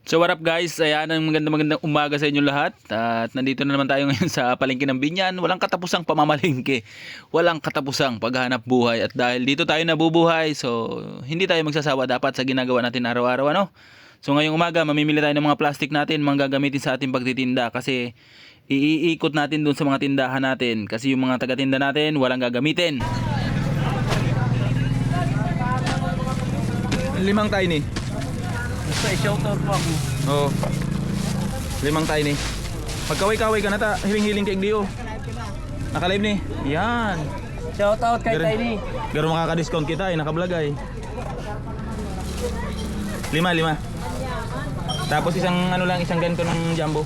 So what up guys, ayan ang magandang umaga sa inyo lahat. At nandito na naman tayo ngayon sa palengke ng Binyan. Walang katapusang pamamalengke, walang katapusang paghahanap buhay. At dahil dito tayo nabubuhay, so hindi tayo magsasawa dapat sa ginagawa natin araw-araw, ano? So ngayong umaga, mamimili tayo ng mga plastic natin, mga gagamitin sa ating pagtitinda. Kasi iikot natin dun sa mga tindahan natin. Kasi yung mga taga-tinda natin, walang gagamitin. Limang tiny. Basta i-shoutout mo ako. Oo. Limang tiny. Magkaway-kaway ka na ta. Hiling-hiling kay Dio. Nakalive ni. Yan. Shoutout kay Tiny. Pero makaka-discount kita nakablog ay. Lima. Tapos isang isang ganito ng jumbo.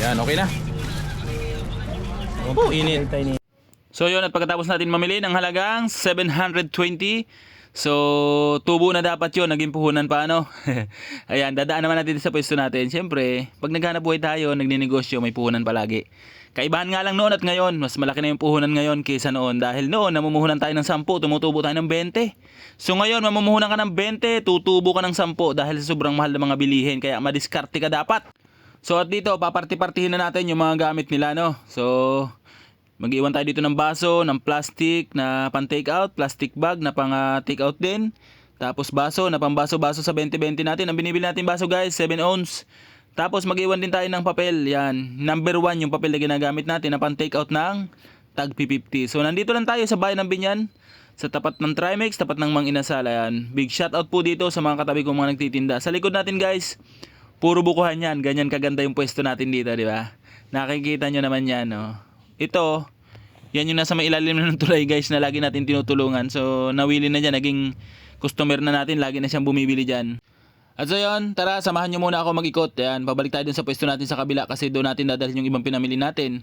Yan, okay na. Oh, init. Tiny. So yun, at pagkatapos natin mamili ng halagang 720. So tubo na dapat yun, naging puhunan pa ano. Ayan, dadaan naman natin sa pwesto natin. Siyempre, pag naghanap buhay tayo, nagninegosyo, may puhunan palagi. Kaibahan nga lang noon at ngayon, mas malaki na yung puhunan ngayon kaysa noon. Dahil noon, namumuhunan tayo ng 10, tumutubo tayo ng 20. So ngayon, mamumuhunan ka ng 20, tutubo ka ng 10 dahil sa sobrang mahal ng mga bilihin. Kaya madiskarte ka dapat. So at dito, paparti-partihin na natin yung mga gamit nila, no? So mag-iwan tayo dito ng baso, ng plastic na pang take out, plastic bag na pang take out din. Tapos baso na pang baso-baso sa 20-20 natin. Ang binibili natin baso guys, 7 ounce. Tapos mag-iwan din tayo ng papel. Yan, number 1 yung papel na ginagamit natin na pang take out ng tag P50. So nandito lang tayo sa bayan ng Binyan, sa tapat ng Trimex, tapat ng Mang Inasal. Ayan, big shout out po dito sa mga katabi kong mga nagtitinda. Sa likod natin guys, puro bukuhan yan. Ganyan kaganda yung pwesto natin dito, di ba? Nakikita nyo naman yan, no? Ito, yan yung nasa may ilalim ng tulay guys na lagi natin tinutulungan. So nawili na dyan, naging customer na natin, lagi na siyang bumibili dyan. At so yun, tara samahan nyo muna ako mag-ikot. Yan, pabalik tayo dun sa pwesto natin sa kabila kasi doon natin dadalhin yung ibang pinamili natin.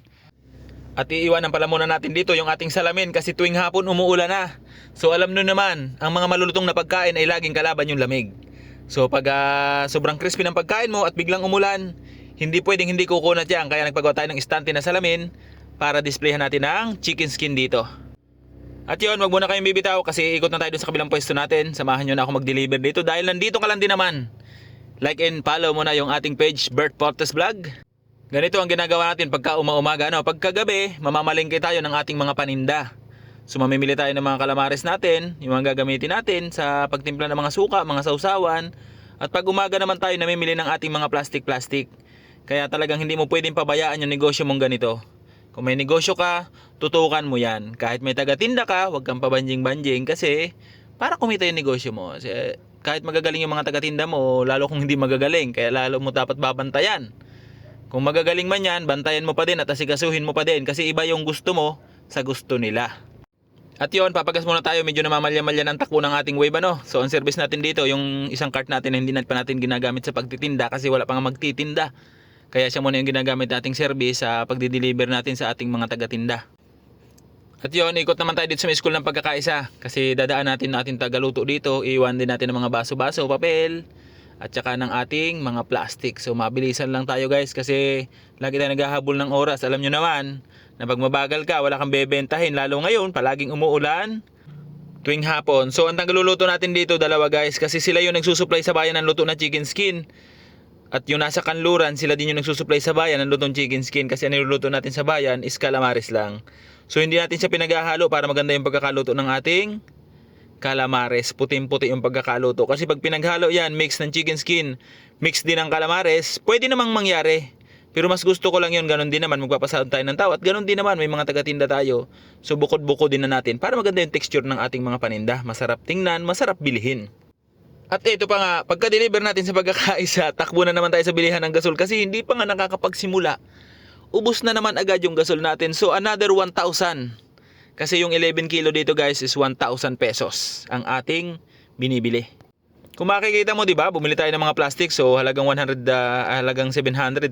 At iiwanan pala muna natin dito yung ating salamin kasi tuwing hapon umuulan na. So alam nyo naman, ang mga malulutong na pagkain ay laging kalaban yung lamig. So pag sobrang crispy ng pagkain mo at biglang umulan, hindi pwedeng hindi kukunat yan. Kaya nagpagawa tayo ng istante na salamin para displayhan natin ang chicken skin dito. At yun, wag muna kayong bibitaw kasi ikot na tayo dun sa kabilang pwesto natin. Samahan nyo na ako mag-deliver dito dahil nandito ka lang din naman. Like and follow mo na yung ating page, Bert Portes Vlog. Ganito ang ginagawa natin pagka umaga, no? Pagkagabi, mamamalengke tayo ng ating mga paninda. So mamimili tayo ng mga kalamares natin, yung mga gagamitin natin sa pagtimpla ng mga suka, mga sausawan. At pag umaga naman tayo namimili ng ating mga plastic. Kaya talagang hindi mo pwedeng pabayaan yung negosyo mong ganito. Kung may negosyo ka, tutukan mo yan. Kahit may taga-tinda ka, huwag kang pabanjing-banjing kasi para kumita yung negosyo mo. Kasi kahit magagaling yung mga taga-tinda mo, lalo kung hindi magagaling, kaya lalo mo dapat babantayan. Kung magagaling man yan, bantayan mo pa din at asikasuhin mo pa din kasi iba yung gusto mo sa gusto nila. At yun, papagas muna tayo, medyo namamalya-malya ng takbo ng ating wave, ano? So ang service natin dito, yung isang cart natin na hindi pa natin ginagamit sa pagtitinda kasi wala pa nga magtitinda. Kaya siya muna yung ginagamit nating service sa pagdi-deliver natin sa ating mga taga-tinda. At yun, ikot naman tayo dito sa school ng pagkakaisa. Kasi dadaan natin na ating tagaluto dito. Iwan din natin ng mga baso-baso, papel, at saka ng ating mga plastic. So mabilisan lang tayo guys kasi lagi tayo naghahabol ng oras. Alam nyo naman na pag mabagal ka, wala kang bebentahin. Lalo ngayon, palaging umuulan tuwing hapon. So ang tagaluluto natin dito, dalawa guys. Kasi sila yung nagsusupply sa bayan ng luto na chicken skin. At yung nasa kanluran, sila din yung nagsusupply sa bayan ng lutong chicken skin kasi ang niluluto natin sa bayan is calamares lang. So hindi natin siya pinaghahalo para maganda yung pagkakaluto ng ating calamares. Puting-puti yung pagkakaluto. Kasi pag pinaghalo yan, mix ng chicken skin, mix din ng calamares, pwede namang mangyari. Pero mas gusto ko lang yun, ganun din naman, magpapasahod tayo ng tao. At ganun din naman, may mga taga-tinda tayo. So bukod-bukod din na natin para maganda yung texture ng ating mga paninda. Masarap tingnan, masarap bilihin. At ito pa nga, pagka-deliver natin sa pagkakaisa, takbo na naman tayo sa bilihan ng gasol kasi hindi pa nga nakakapagsimula. Ubus na naman agad yung gasol natin. So another 1,000. Kasi yung 11 kilo dito guys is 1,000 pesos ang ating binibili. Kung makikita mo, di ba, bumili tayo ng mga plastic. So halagang 720.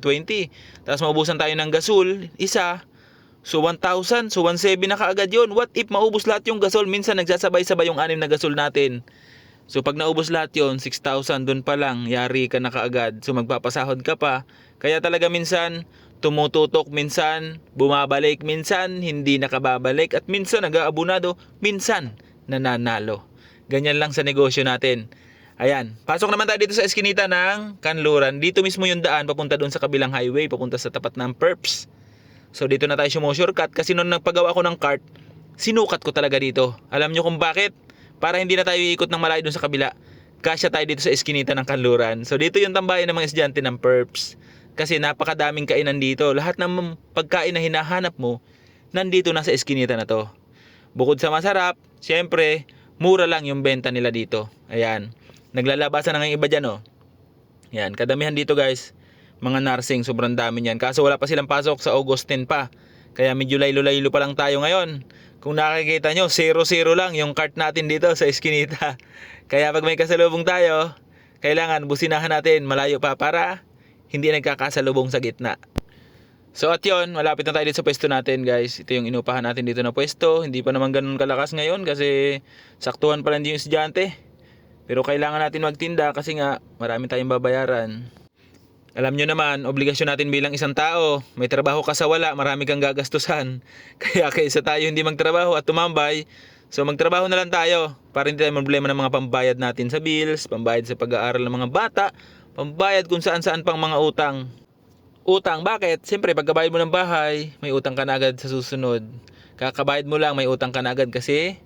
Tapos maubusan tayo ng gasol, isa. So 1,000, so 1,700 na kaagad yun. What if maubos lahat yung gasol? Minsan nagsasabay-sabay yung 6 na gasol natin. So pag naubos lahat yon, 6,000 doon pa lang, yari ka na kaagad. So magpapasahod ka pa. Kaya talaga minsan, tumututok minsan, bumabalik minsan, hindi nakababalik, at minsan nag-aabunado, minsan nananalo. Ganyan lang sa negosyo natin. Ayan, pasok naman tayo dito sa eskinita ng Kanluran. Dito mismo yung daan papunta doon sa kabilang highway, papunta sa tapat ng Perps. So dito na tayo shortcut kasi nung nagpagawa ko ng cart, sinukat ko talaga dito. Alam nyo kung bakit? Para hindi na tayo iikot ng malayo doon sa kabila. Kasya tayo dito sa eskinita ng Kanluran. So dito yung tambayan ng mga estudyante ng Perps. Kasi napakadaming kainan dito. Lahat ng pagkain na hinahanap mo, nandito na sa eskinita na to. Bukod sa masarap, syempre, mura lang yung benta nila dito. Ayan. Naglalabasan na ng iba dyan, oh. Ayan, kadamihan dito guys. Mga nursing, sobrang dami niyan. Kaso wala pa silang pasok sa August 10 pa. Kaya medyo laylo-laylo pa lang tayo ngayon. Kung nakikita nyo, 0-0 lang yung cart natin dito sa eskinita. Kaya pag may kasalubong tayo, kailangan businahan natin malayo pa para hindi nagkakasalubong sa gitna. So at yun, malapit na tayo dito sa pwesto natin guys. Ito yung inupahan natin dito na pwesto. Hindi pa naman ganun kalakas ngayon kasi saktuhan pa lang din yung estudyante. Pero kailangan natin magtinda kasi nga marami tayong babayaran. Alam nyo naman, obligasyon natin bilang isang tao. May trabaho ka sa wala, marami kang gagastusan. Kaya kaysa tayo hindi magtrabaho at tumambay, so magtrabaho na lang tayo para hindi tayo problema ng mga pambayad natin sa bills, pambayad sa pag-aaral ng mga bata, pambayad kung saan-saan pang mga utang. Utang, bakit? Siyempre, pagkabayad mo ng bahay, may utang ka na agad sa susunod. Kakabayad mo lang, may utang ka na agad kasi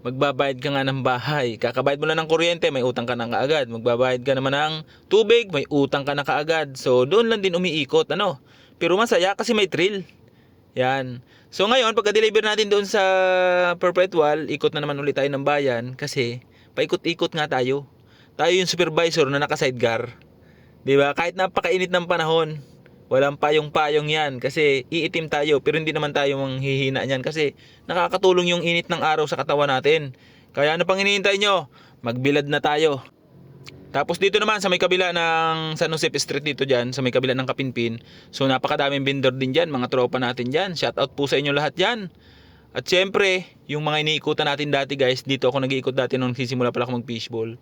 magbabayad ka nga ng bahay. Kakabayad mo lang ng kuryente, may utang ka na kaagad. Magbabayad ka naman ng tubig, may utang ka na kaagad. So, doon lang din umiikot, ano. Pero masaya kasi may thrill. Yan. So, ngayon, pagka-deliver natin doon sa Perpetual, ikot na naman ulit tayo ng bayan kasi paikot-ikot nga tayo. Tayo yung supervisor na naka-sidecar. Diba? Kahit napakainit ng panahon, walang payong-payong yan kasi iitim tayo pero hindi naman tayo manghihina niyan kasi nakakatulong yung init ng araw sa katawan natin. Kaya ano pang hinihintay nyo? Magbilad na tayo. Tapos dito naman sa may kabila ng San Jose Street dito dyan, sa may kabila ng Kapinpin. So napakadaming vendor din dyan, mga tropa natin dyan. Shout out po sa inyo lahat dyan. At syempre, yung mga iniikutan natin dati guys, dito ako nag-iikot dati nung sisimula pala ako mag-fishball.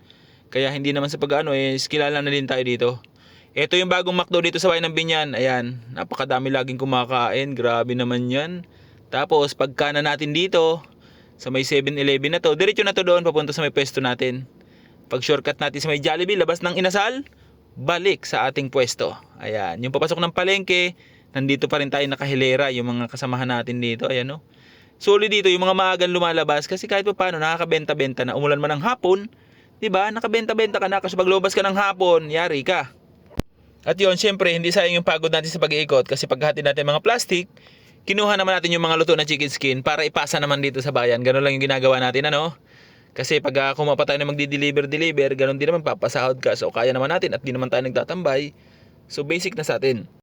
Kaya hindi naman sa pag-ano kilala na din tayo dito. Ito yung bagong McDo dito sa Bayan ng Binyan. Ayan, napakadami laging kumakain. Grabe naman yan. Tapos pagka na natin dito, sa may 7-Eleven na to, diretso na to doon, papunta sa may pwesto natin. Pag shortcut natin sa may Jollibee, labas ng Inasal, balik sa ating pwesto. Ayan, yung papasok ng palengke, nandito pa rin tayo nakahilera, yung mga kasamahan natin dito. Ayan o. Solid dito, yung mga maagang lumalabas, kasi kahit pa paano, nakakabenta-benta na. Umulan man ng hapon, diba? Nakabenta-benta ka na, kasi pag lumabas ka ng hapon, yari ka. At yun, syempre, hindi sayang yung pagod natin sa pag-iikot kasi paghati natin mga plastic, kinuha naman natin yung mga luto na chicken skin para ipasa naman dito sa bayan. Ganun lang yung ginagawa natin, ano? Kasi pag kumapa tayo na magdi-deliver, ganun din naman papasahod ka. So kaya naman natin at di naman tayo nagtatambay. So basic na sa atin.